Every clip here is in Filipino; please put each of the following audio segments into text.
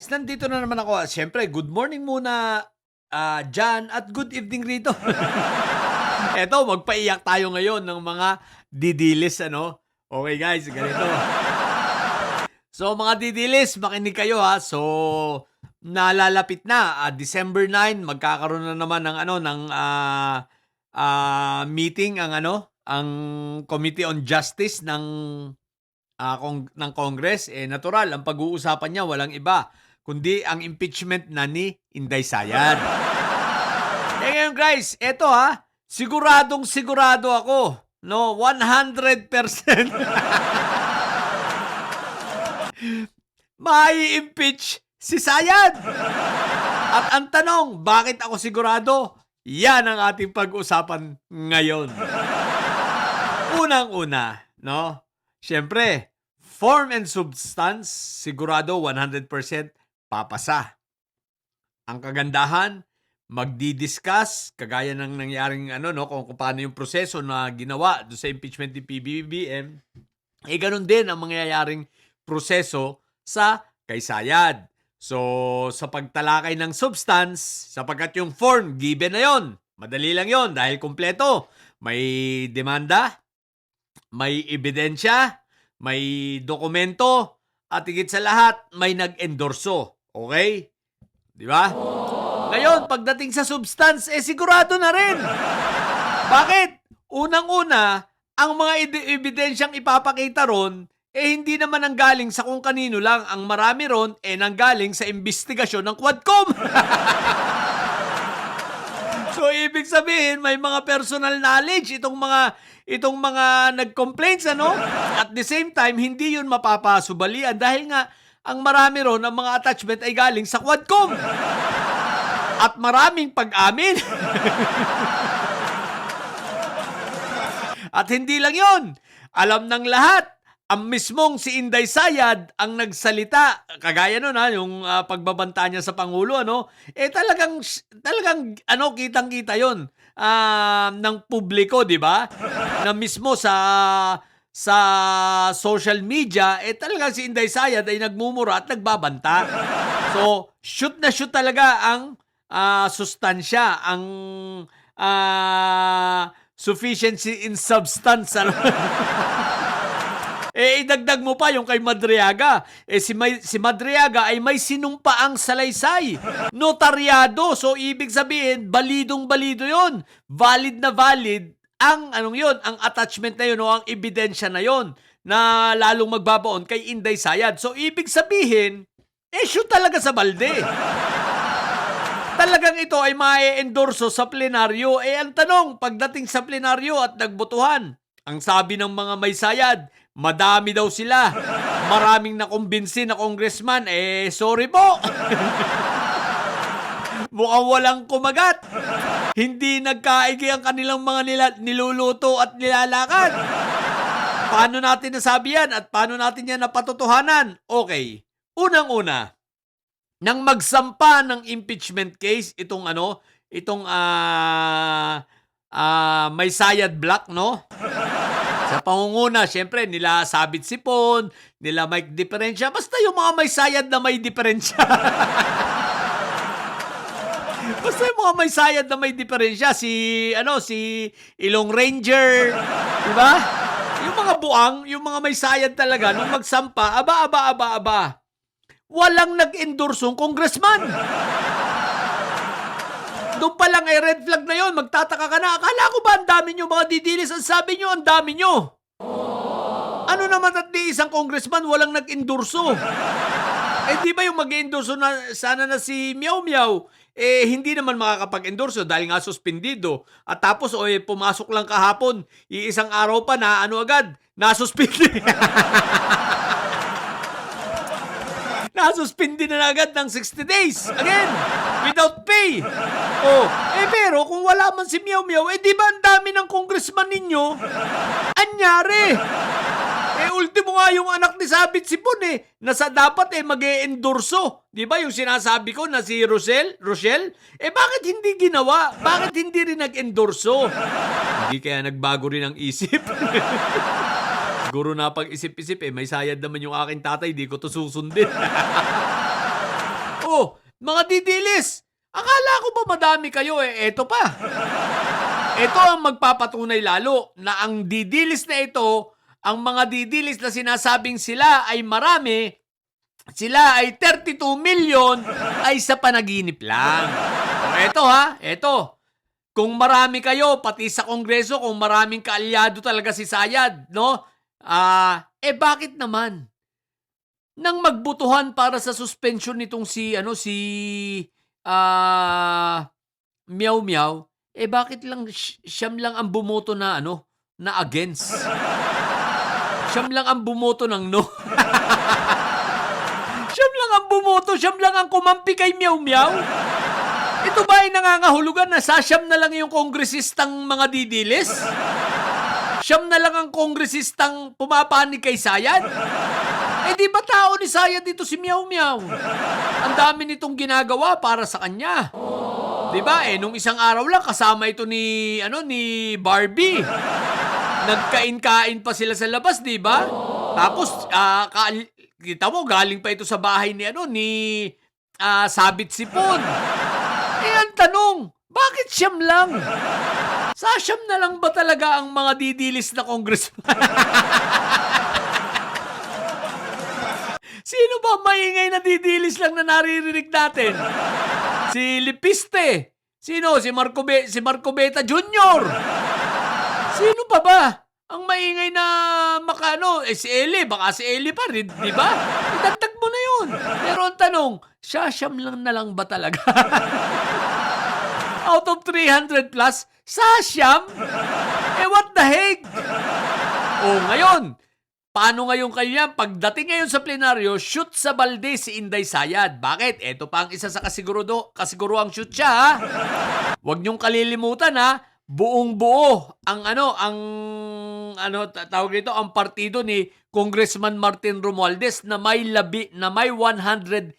Nandito na naman ako. Siyempre, good morning muna, Jan, at good evening rito. Eto, magpaiyak tayo ngayon ng mga didilis, ano? Okay guys, ganito. So, mga didilis, makinig kayo ha. So, nalalapit na, December 9, magkakaroon na naman ng meeting ang Committee on Justice ng Congress. Natural, ang pag-uusapan niya walang iba kundi ang impeachment na ni Inday Sayad. Ngayon guys, eto siguradong sigurado ako, no, 100% mai-impeach si Sayad. At ang tanong, bakit ako sigurado? Yan ang ating pag-usapan ngayon. Unang-una, no? Siyempre, form and substance, sigurado 100% papasa. Ang kagandahan, magdi-discuss, kagaya ng nangyaring kung paano yung proseso na ginawa do sa impeachment ni PBBM, ganun din ang mangyayaring proseso sa kay Sayad. So, sa pagtalakay ng substance, sapagkat yung form, given na yon, madali lang yon dahil kumpleto. May demanda, may ebidensya, may dokumento, at higit sa lahat, may nag-endorso. Okay? Di ba? Ngayon, pagdating sa substance, sigurado na rin. Bakit? Unang-una, ang mga ebidensyang ipapakita ron, hindi naman ang galing sa kung kanino lang. Ang marami ron, nanggaling sa investigasyon ng Quadcom. So, ibig sabihin, may mga personal knowledge itong mga nag-complaints, At the same time, hindi yun mapapasubalian dahil nga, ang marami ron, ang mga attachment ay galing sa Quadcom. At maraming pag-amin. At hindi lang yon. Alam ng lahat, ang mismong si Inday Sayad ang nagsalita, kagaya nun yung pagbabanta niya sa Pangulo, talagang kitang-kita yon ng publiko, di ba? Na mismo sa social media, talagang si Inday Sayad ay nagmumura at nagbabanta. So, shoot na shoot talaga ang sustansya, ang sufficiency in substance. Idagdag mo pa yung kay Madriaga. Si Madriaga ay may sinumpaang salaysay. Notaryado. So, ibig sabihin, balidong-balido yon. Valid na valid ang ang attachment na yun o ang ebidensya na yun na lalong magbabaon kay Inday Sayad. So, ibig sabihin, shoot talaga sa balde. Talagang ito ay ma-endorso sa plenaryo. Ang tanong, pagdating sa plenaryo at nagbotohan, ang sabi ng mga may sayad, madami daw sila. Maraming nakumbinsi na congressman. Sorry po. Mukhang walang kumagat. Hindi nagkaigi ang kanilang mga niluluto at nilalakad. Paano natin nasabi yan at paano natin yan napatotohanan? Okay. Unang-una, nang magsampa ng impeachment case, itong may Sayad Black, no? Sa pangunguna, syempre, nila Sabit Sipon, nila Mike Diferensya, basta yung mga may sayad na may diferensya. Basta yung mga may sayad na may diferensya, si Ilong Ranger, di ba? Yung mga buang, yung mga may sayad talaga, nung magsampa, aba. Walang nag-endorsong congressman. Doon pa lang red flag na yon, magtataka ka na. Akala ko ba ang dami nyo mga didilis? Ang sabi nyo, ang dami nyo. Ano naman at di isang congressman walang nag-endorso? Di ba yung mag-endorso na sana na si Meow Meow? Hindi naman makakapag-endorso dahil nga suspendido. At tapos, pumasok lang kahapon. Iisang araw pa na agad, nasuspindi. Nasuspindi na agad ng 60 days. Again, without pay. Pero kung wala man si Meow Meow, di ba ang dami ng congressman ninyo? Anyari. Ultimo nga yung anak ni Sabit Sipon nasa dapat mag-e-endorso. Di ba yung sinasabi ko na si Rochelle? Bakit hindi ginawa? Bakit hindi rin nag-endorso? Hindi kaya nagbago rin ang isip? Siguro na pag-isip-isip, may sayad naman yung aking tatay, di ko to susundin. Mga didilis, akala ko ba madami kayo eto pa. Ito ang magpapatunay lalo na ang didilis na ito, ang mga didilis na sinasabing sila ay marami, sila ay 32 million ay sa panaginip lang. O eto. Kung marami kayo, pati sa Kongreso, kung maraming kaalyado talaga si Sayad, no? Bakit naman? Nang magbutuhan para sa suspension nitong si Meow Meow, bakit lang siyam lang ang bumoto na na against? Siyam lang ang bumoto ng no. Siyam lang ang bumoto, siyam lang ang kumampi kay Meow Meow. Ito ba ay nangangahulugan na sasyam na lang yung kongresistang mga didilis? Siyam na lang ang kongresistang pumapanig kay Sayad? Di ba tao ni Sayad dito si Meow Meow? Ang dami nitong ginagawa para sa kanya. Di ba? Nung isang araw lang kasama ito ni Barbie. Nagkain-kain pa sila sa labas, di ba? Tapos kita mo galing pa ito sa bahay ni Sabit Sipon. Ang tanong, bakit siyam lang? Sasyam na lang ba talaga ang mga didilis na congressman? Sino ba maingay na didilis lang na naririnig natin? Si Lipiste. Sino? Si Marco Beta Jr. Sino pa ba? Ang maingay na si Eli. Baka si Eli pa rin, di ba? Idagdag mo na yun. Pero ang tanong, sasyam lang na lang ba talaga? Out of 300 plus, sasyam? What the heck? Ngayon, paano ngayon kayo yan? Pagdating ngayon sa plenaryo, shoot sa balde si Inday Sayad. Bakit? Ito pa ang isa sa kasiguruang shoot siya, ha? Huwag niyong kalilimutan, ha? Buong-buo ang tawag dito, ang partido ni Congressman Martin Romualdez na may 111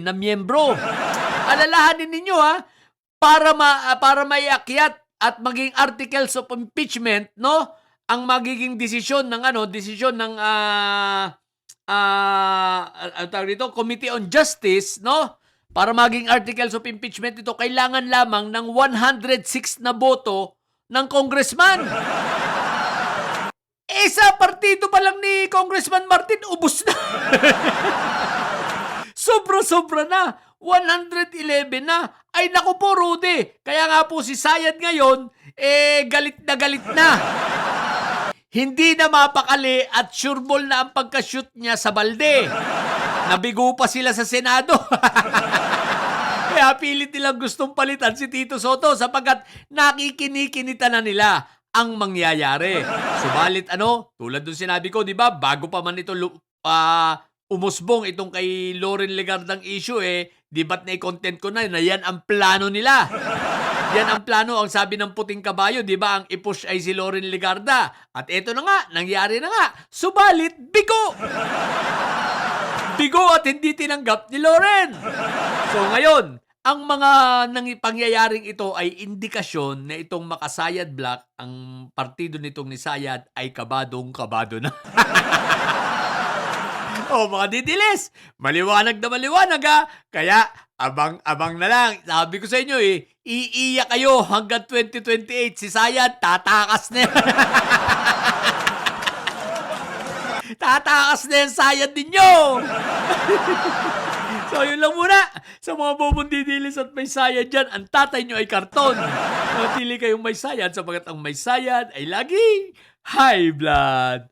na miyembro. Alalahanin ninyo, ha? Para maiakyat at maging articles of impeachment, no? Ang magiging desisyon ng tawag dito, Committee on Justice, no? Para maging articles of impeachment ito, kailangan lamang ng 106 na boto ng congressman. Sa partido pa lang ni Congressman Martin, ubos na. Sobra-sobra na. 111 na. Ay naku po, Rudy. Kaya nga po si Sayad ngayon, galit na. Hindi na mapakali at sureball na ang pagka-shoot niya sa balde. Nabigo pa sila sa Senado. Kaya pilit nilang gustong palitan si Tito Soto sapagkat nakikinikinita na nila ang mangyayari. Subalit tulad ng sinabi ko, di ba, bago pa man ito umusbong itong kay Loren Legardang issue, di ba't na-content ko na yan ang plano nila. Yan ang plano, ang sabi ng puting kabayo, di ba, ang i-push ay si Loren Legarda. At eto na nga, nangyari na nga. Subalit, bigo! Bigo at hindi tinanggap ni Loren. So ngayon, ang mga pangyayaring ito ay indikasyon na itong Makasayad Black, ang partido nitong ni Sayad, ay kabadong-kabado na. Mga didilis, maliwanag na maliwanag, ha? Kaya, abang-abang na lang. Sabi ko sa inyo, iiyak kayo hanggang 2028. Si Sayad, tatakas na yan. Tatakas na yan, Sayad ninyo. So, yun lang muna. Sa mga bobong didilis at may Sayad dyan, ang tatay nyo ay karton. Matili kayong may Sayad sapagkat ang may Sayad ay laging high blood.